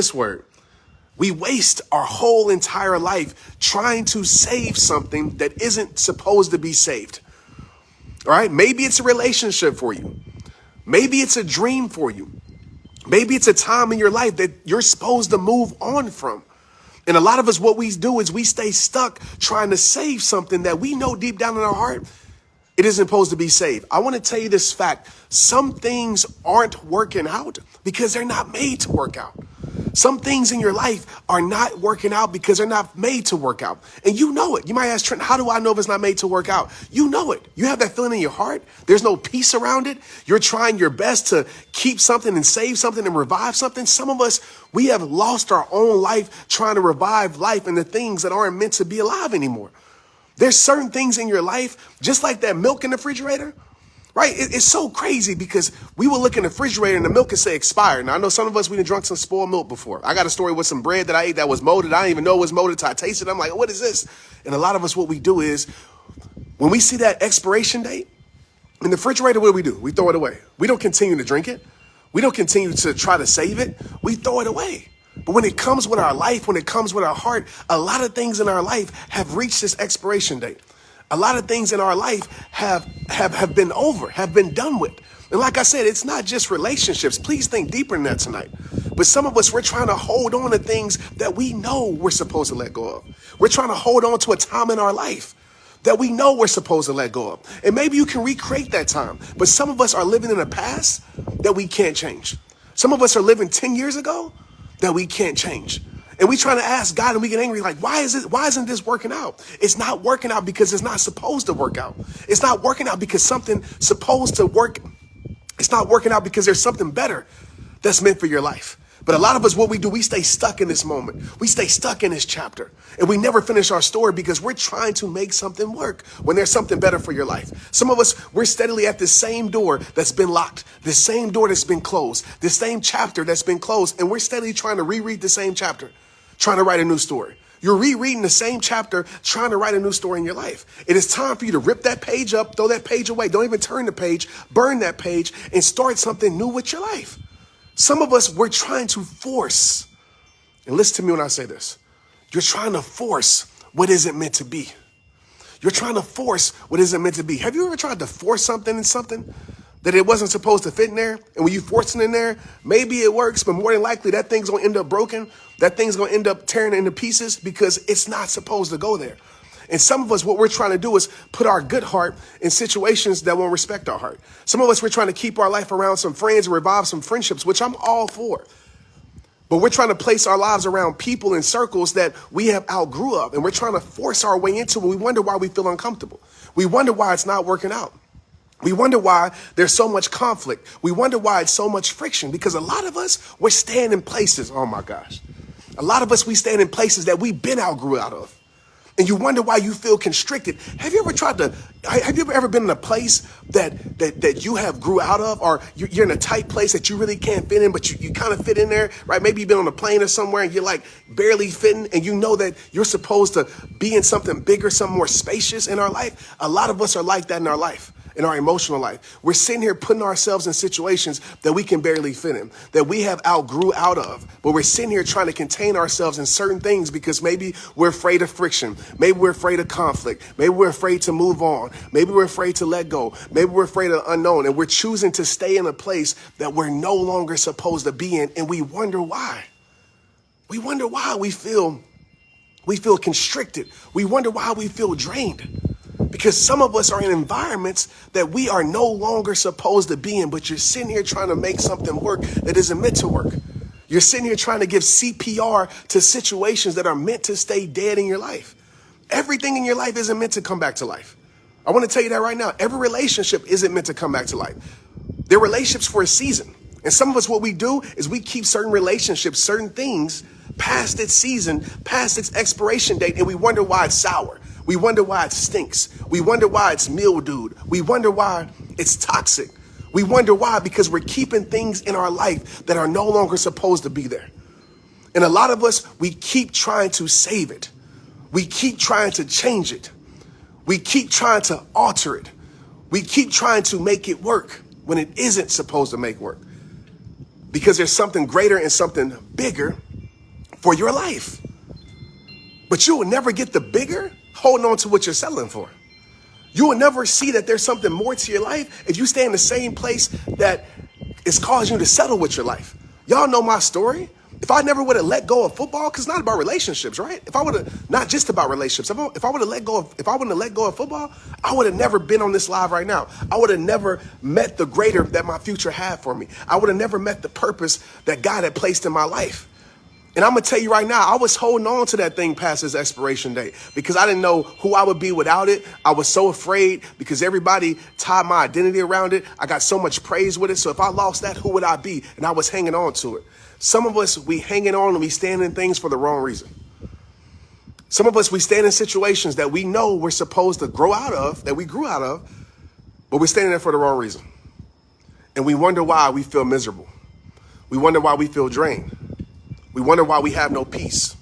this word. We waste our whole entire life trying to save something that isn't supposed to be saved. All right. Maybe it's a relationship for you. Maybe it's a dream for you. Maybe it's a time in your life that you're supposed to move on from. And a lot of us, what we do is we stay stuck trying to save something that we know deep down in our heart it isn't supposed to be saved. I want to tell you this fact. Some things aren't working out because they're not made to work out. Some things in your life are not working out because they're not made to work out. And you know it. You might ask, Trent, how do I know if it's not made to work out? You know it. You have that feeling in your heart. There's no peace around it. You're trying your best to keep something and save something and revive something. Some of us, we have lost our own life trying to revive life and the things that aren't meant to be alive anymore. There's certain things in your life, just like that milk in the refrigerator, right? It's so crazy because we will look in the refrigerator and the milk can say expired. Now, I know some of us, we done drunk some spoiled milk before. I got a story with some bread that I ate that was molded. I didn't even know it was molded until I tasted it. I'm like, what is this? And a lot of us, what we do is when we see that expiration date in the refrigerator, what do? We throw it away. We don't continue to drink it. We don't continue to try to save it. We throw it away. But when it comes with our life, when it comes with our heart, a lot of things in our life have reached this expiration date. A lot of things in our life have been over, have been done with. And like I said, it's not just relationships. Please think deeper than that tonight. But some of us, we're trying to hold on to things that we know we're supposed to let go of. We're trying to hold on to a time in our life that we know we're supposed to let go of. And maybe you can recreate that time. But some of us are living in a past that we can't change. Some of us are living 10 years ago that we can't change. And we trying to ask God and we get angry like, why isn't this working out? It's not working out because it's not supposed to work out. It's not working out because something supposed to work. It's not working out because there's something better that's meant for your life. But a lot of us, what we do, we stay stuck in this moment. We stay stuck in this chapter and we never finish our story because we're trying to make something work when there's something better for your life. Some of us, we're steadily at the same door that's been locked, the same door that's been closed, the same chapter that's been closed. And we're steadily trying to reread the same chapter, trying to write a new story. You're rereading the same chapter, trying to write a new story in your life. It is time for you to rip that page up, throw that page away. Don't even turn the page, burn that page and start something new with your life. Some of us, we're trying to force, and listen to me when I say this, you're trying to force what isn't meant to be. You're trying to force what isn't meant to be. Have you ever tried to force something in something that it wasn't supposed to fit in there? And when you force it in there, maybe it works, but more than likely that thing's going to end up broken. That thing's going to end up tearing into pieces because it's not supposed to go there. And some of us, what we're trying to do is put our good heart in situations that won't respect our heart. Some of us, we're trying to keep our life around some friends and revive some friendships, which I'm all for. But we're trying to place our lives around people in circles that we have outgrew of. And we're trying to force our way into it. We wonder why we feel uncomfortable. We wonder why it's not working out. We wonder why there's so much conflict. We wonder why it's so much friction because a lot of us, we're staying in places. Oh my gosh. A lot of us, we stand in places that we've been outgrew out of. And you wonder why you feel constricted. Have you ever been in a place that you have grew out of, or you're in a tight place that you really can't fit in, but you kind of fit in there, right? Maybe you've been on a plane or somewhere and you're like barely fitting and you know that you're supposed to be in something bigger, something more spacious in our life. A lot of us are like that in our life. In our emotional life, we're sitting here putting ourselves in situations that we can barely fit in, that we have outgrew out of, but we're sitting here trying to contain ourselves in certain things because maybe we're afraid of friction. Maybe we're afraid of conflict. Maybe we're afraid to move on. Maybe we're afraid to let go. Maybe we're afraid of the unknown, and we're choosing to stay in a place that we're no longer supposed to be in, and we wonder why. We wonder why we feel constricted. We wonder why we feel drained. Because some of us are in environments that we are no longer supposed to be in, but you're sitting here trying to make something work that isn't meant to work. You're sitting here trying to give CPR to situations that are meant to stay dead in your life. Everything in your life isn't meant to come back to life. I want to tell you that right now. Every relationship isn't meant to come back to life. They're relationships for a season. And some of us, what we do is we keep certain relationships, certain things past its season, past its expiration date, and we wonder why it's sour. We wonder why it stinks. We wonder why it's mildewed. We wonder why it's toxic. We wonder why, because we're keeping things in our life that are no longer supposed to be there. And a lot of us, we keep trying to save it. We keep trying to change it. We keep trying to alter it. We keep trying to make it work when it isn't supposed to make work. Because there's something greater and something bigger for your life. But you will never get the bigger holding on to what you're settling for. You will never see that there's something more to your life if you stay in the same place that is causing you to settle with your life. Y'all know my story. If I never would have let go of football, because it's not about relationships, right? If I would have, not just about relationships, if I wouldn't have let go of football, I would have never been on this live right now. I would have never met the greater that my future had for me. I would have never met the purpose that God had placed in my life. And I'm going to tell you right now, I was holding on to that thing past its expiration date because I didn't know who I would be without it. I was so afraid because everybody tied my identity around it. I got so much praise with it. So if I lost that, who would I be? And I was hanging on to it. Some of us, we hanging on and we stand in things for the wrong reason. Some of us, we stand in situations that we know we're supposed to grow out of, that we grew out of, but we're standing there for the wrong reason. And we wonder why we feel miserable. We wonder why we feel drained. We wonder why we have no peace.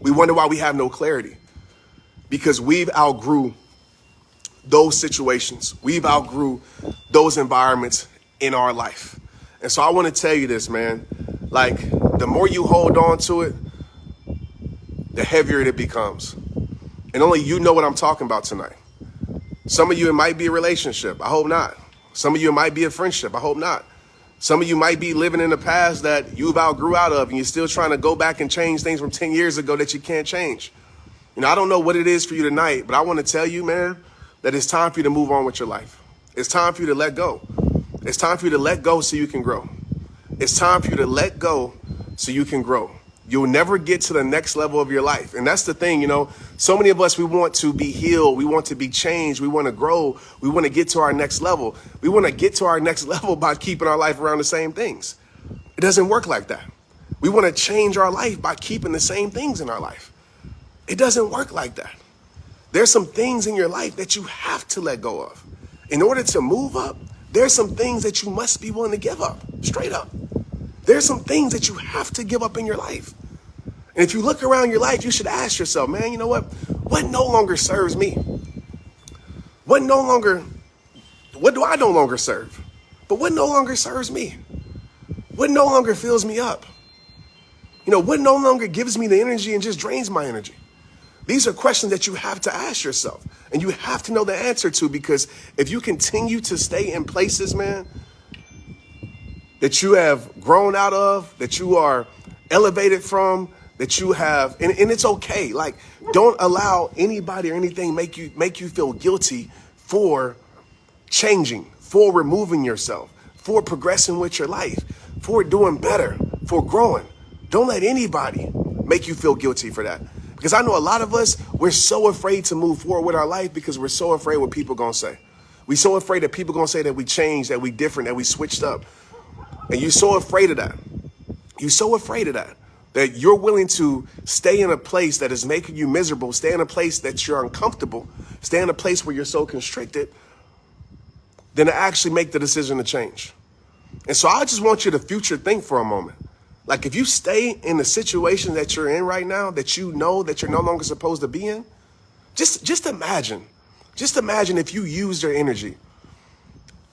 We wonder why we have no clarity. Because we've outgrew those situations. We've outgrew those environments in our life. And so I want to tell you this, man. Like, the more you hold on to it, the heavier it becomes. And only you know what I'm talking about tonight. Some of you, it might be a relationship. I hope not. Some of you, it might be a friendship. I hope not. Some of you might be living in the past that you've outgrew out of and you're still trying to go back and change things from 10 years ago that you can't change. You know, I don't know what it is for you tonight, but I want to tell you, man, that it's time for you to move on with your life. It's time for you to let go. It's time for you to let go so you can grow. It's time for you to let go so you can grow. You'll never get to the next level of your life. And that's the thing, you know, so many of us, we want to be healed. We want to be changed. We want to grow. We want to get to our next level. We want to get to our next level by keeping our life around the same things. It doesn't work like that. We want to change our life by keeping the same things in our life. It doesn't work like that. There's some things in your life that you have to let go of. In order to move up, there's some things that you must be willing to give up, straight up. There's some things that you have to give up in your life. And if you look around your life, you should ask yourself, man, you know what? What no longer serves me? What do I no longer serve? But what no longer serves me? What no longer fills me up? You know, what no longer gives me the energy and just drains my energy? These are questions that you have to ask yourself and you have to know the answer to, because if you continue to stay in places, man, that you have grown out of, that you are elevated from, that you have, and it's okay. Like, don't allow anybody or anything make you feel guilty for changing, for removing yourself, for progressing with your life, for doing better, for growing. Don't let anybody make you feel guilty for that. Because I know a lot of us, we're so afraid to move forward with our life because we're so afraid what people gonna say. We're so afraid that people gonna say that we changed, that we different, that we switched up. And you're so afraid of that. You're so afraid of that you're willing to stay in a place that is making you miserable, stay in a place that you're uncomfortable, stay in a place where you're so constricted, than to actually make the decision to change. And so I just want you to future think for a moment. Like, if you stay in the situation that you're in right now, that you know that you're no longer supposed to be in, just imagine if you use your energy,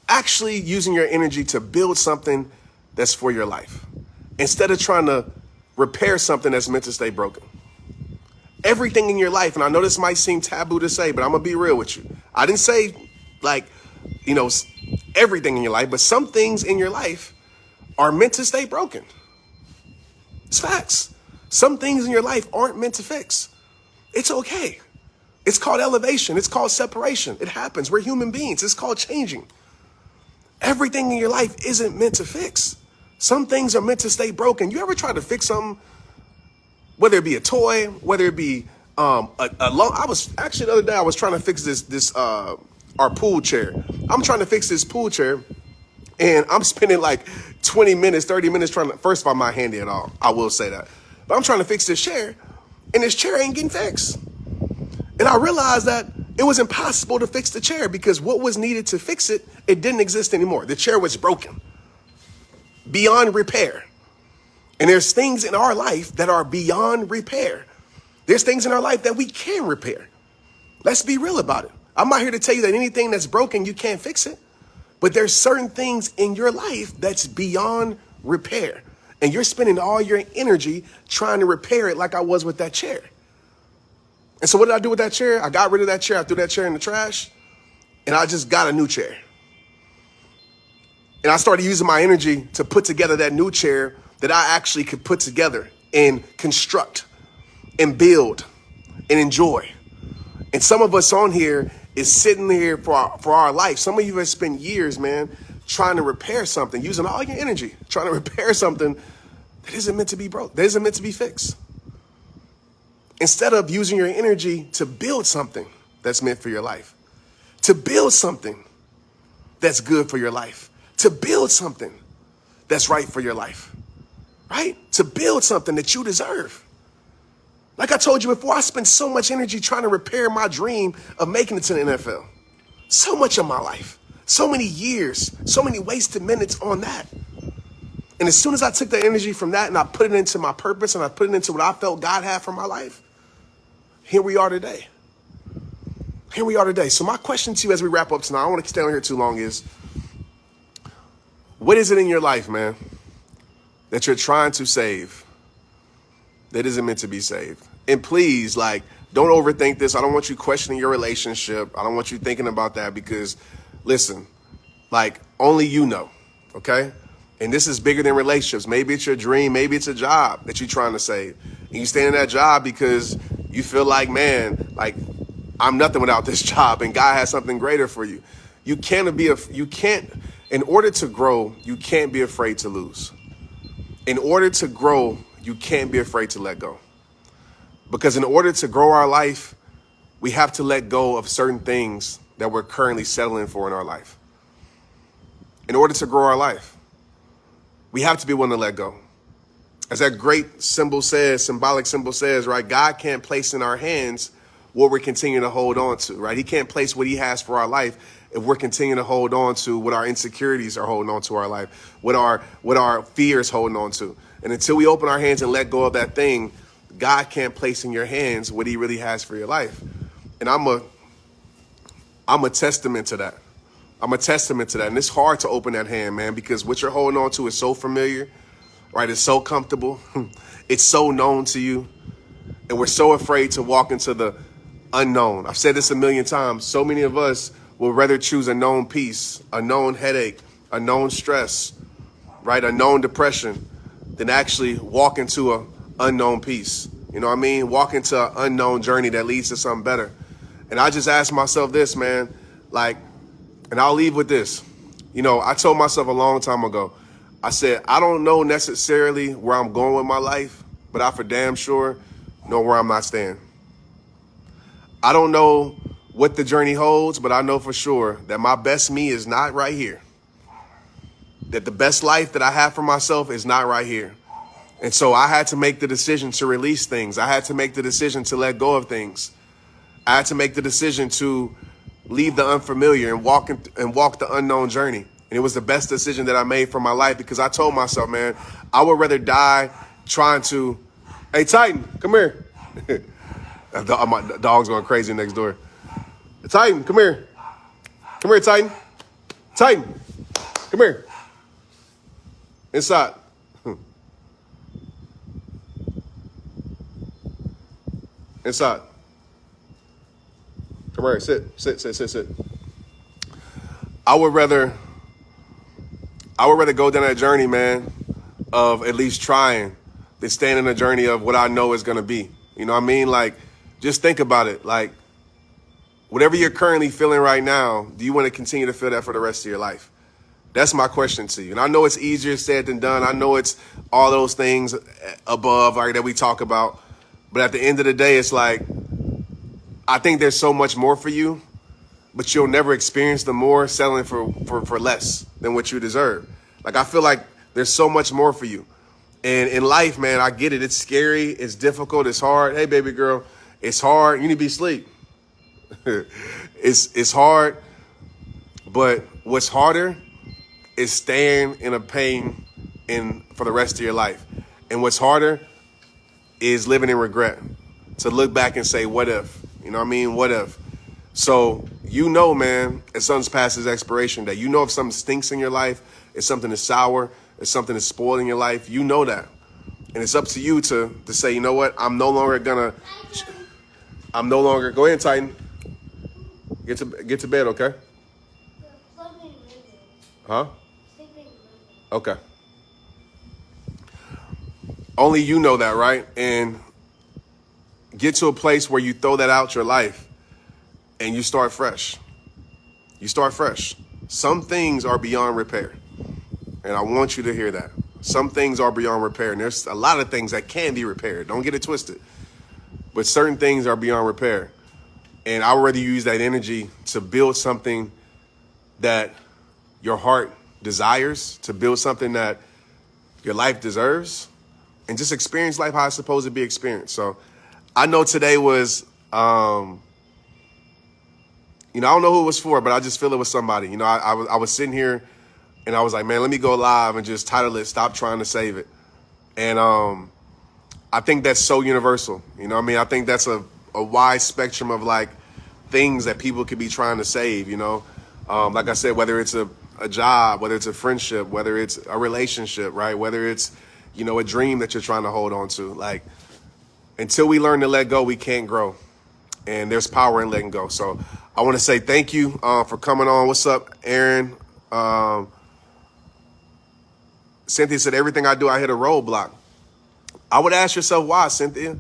actually using your energy to build something that's for your life, instead of trying to repair something that's meant to stay broken. Everything in your life, and I know this might seem taboo to say, but I'm gonna be real with you. I didn't say, like, you know, everything in your life, but some things in your life are meant to stay broken. It's facts. Some things in your life aren't meant to fix. It's okay. It's called elevation. It's called separation. It happens. We're human beings. It's called changing. Everything in your life isn't meant to fix. Some things are meant to stay broken. You ever try to fix something, whether it be a toy, whether it be I was actually, the other day I was trying to fix this our pool chair. I'm trying to fix this pool chair, and I'm spending like 20 minutes, 30 minutes trying to, first of all, I'm not handy at all. I will say that. But I'm trying to fix this chair, and this chair ain't getting fixed. And I realized that it was impossible to fix the chair because what was needed to fix it, it didn't exist anymore. The chair was broken, beyond repair. And there's things in our life that are beyond repair. There's things in our life that we can repair. Let's be real about it. I'm not here to tell you that anything that's broken, you can't fix it. But there's certain things in your life that's beyond repair. And you're spending all your energy trying to repair it like I was with that chair. And so what did I do with that chair? I got rid of that chair. I threw that chair in the trash. And I just got a new chair. And I started using my energy to put together that new chair that I actually could put together and construct and build and enjoy. And some of us on here is sitting here for our life. Some of you have spent years, man, trying to repair something, using all your energy, trying to repair something that isn't meant to be broke, that isn't meant to be fixed. Instead of using your energy to build something that's meant for your life, to build something that's good for your life, to build something that's right for your life, right? To build something that you deserve. Like I told you before, I spent so much energy trying to repair my dream of making it to the NFL. So much of my life, so many years, so many wasted minutes on that. And as soon as I took the energy from that and I put it into my purpose and I put it into what I felt God had for my life, here we are today. Here we are today. So my question to you as we wrap up tonight, I don't want to stay on here too long, is what is it in your life, man, that you're trying to save that isn't meant to be saved? And please, like, don't overthink this. I don't want you questioning your relationship. I don't want you thinking about that because, listen, like, only you know, okay? And this is bigger than relationships. Maybe it's your dream. Maybe it's a job that you're trying to save. And you stay in that job because you feel like, man, like, I'm nothing without this job and God has something greater for you. In order to grow, you can't be afraid to lose. In order to grow, you can't be afraid to let go. Because in order to grow our life, we have to let go of certain things that we're currently settling for in our life. In order to grow our life, we have to be willing to let go. As that great symbolic symbol says, right? God can't place in our hands what we're continuing to hold on to, right? He can't place what he has for our life if we're continuing to hold on to what our insecurities are holding on to our life, what our fears holding on to. And until we open our hands and let go of that thing, God can't place in your hands what he really has for your life. And I'm a testament to that. I'm a testament to that. And it's hard to open that hand, man, because what you're holding on to is so familiar, right? It's so comfortable. It's so known to you. And we're so afraid to walk into the unknown. I've said this a million times. So many of us will rather choose a known peace, a known headache, a known stress, right? A known depression than actually walk into an unknown peace. You know what I mean? Walk into an unknown journey that leads to something better. And I just asked myself this, man, like, and I'll leave with this. You know, I told myself a long time ago, I said, I don't know necessarily where I'm going with my life, but I for damn sure know where I'm not staying. I don't know what the journey holds, but I know for sure that my best me is not right here. That the best life that I have for myself is not right here. And so I had to make the decision to release things. I had to make the decision to let go of things. I had to make the decision to leave the unfamiliar and walk the unknown journey. And it was the best decision that I made for my life because I told myself, man, I would rather die trying to, hey, Titan, come here. My dog's going crazy next door. Titan, come here. Come here, Titan. Titan, come here. Inside. Inside. Come here, sit. I would rather go down that journey, man, of at least trying than staying in a journey of what I know is going to be. You know what I mean? Like, just think about it. Like, whatever you're currently feeling right now, do you want to continue to feel that for the rest of your life? That's my question to you. And I know it's easier said than done. I know it's all those things above that we talk about. But at the end of the day, it's like, I think there's so much more for you, but you'll never experience the more settling for less than what you deserve. Like, I feel like there's so much more for you. And in life, man, I get it. It's scary. It's difficult. It's hard. Hey, baby girl, it's hard. You need to be asleep. It's hard. But what's harder is staying in a pain for the rest of your life. And what's harder is living in regret. To look back and say, what if? You know what I mean? What if? So, you know, man, if something's past its expiration date, you know if something stinks in your life, if something is sour, It's something that's spoiling your life. You know that. And it's up to you to say, you know what? I'm no longer, go ahead and Titan. Get to bed, okay? Huh? Okay. Only you know that, right? And get to a place where you throw that out your life and you start fresh. You start fresh. Some things are beyond repair. And I want you to hear that. Some things are beyond repair. And there's a lot of things that can be repaired. Don't get it twisted. But certain things are beyond repair. And I would rather use that energy to build something that your heart desires, to build something that your life deserves, and just experience life how it's supposed to be experienced. So I know today was, I don't know who it was for, but I just feel it was somebody. I was sitting here and I was like, man, let me go live and just title it, Stop Trying to Save It. And I think that's so universal. I think that's a wide spectrum of like things that people could be trying to save, like I said, whether it's a job, whether it's a friendship, whether it's a relationship, right? Whether it's, a dream that you're trying to hold on to. Like, until we learn to let go, we can't grow. And there's power in letting go. So I want to say thank you for coming on. What's up, Aaron? Cynthia said, everything I do, I hit a roadblock. I would ask yourself why, Cynthia.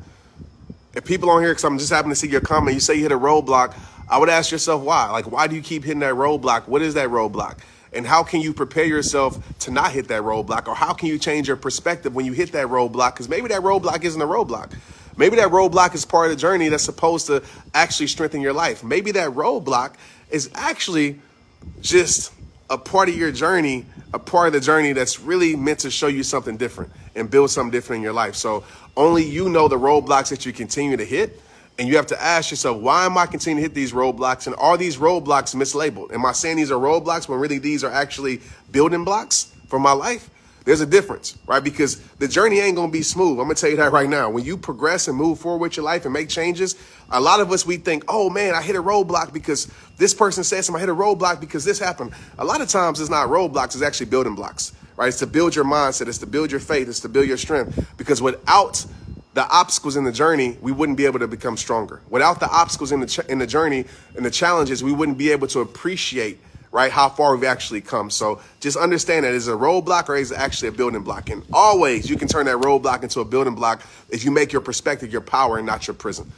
If people on here, because I'm just happy to see your comment, you say you hit a roadblock, I would ask yourself why. Like, why do you keep hitting that roadblock? What is that roadblock? And how can you prepare yourself to not hit that roadblock? Or how can you change your perspective when you hit that roadblock? Because maybe that roadblock isn't a roadblock. Maybe that roadblock is part of the journey that's supposed to actually strengthen your life. Maybe that roadblock is actually just a part of your journey, a part of the journey that's really meant to show you something different and build something different in your life. So only you know the roadblocks that you continue to hit. And you have to ask yourself, why am I continuing to hit these roadblocks? And are these roadblocks mislabeled? Am I saying these are roadblocks when really these are actually building blocks for my life? There's a difference, right? Because the journey ain't going to be smooth. I'm going to tell you that right now. When you progress and move forward with your life and make changes, a lot of us, we think, oh man, I hit a roadblock because this person said something. I hit a roadblock because this happened. A lot of times it's not roadblocks, it's actually building blocks, right? It's to build your mindset. It's to build your faith. It's to build your strength. Because without the obstacles in the journey, we wouldn't be able to become stronger. Without the obstacles in the journey and the challenges, we wouldn't be able to appreciate, right, how far we've actually come. So just understand that it's a roadblock or is it actually a building block. And always you can turn that roadblock into a building block if you make your perspective your power and not your prison.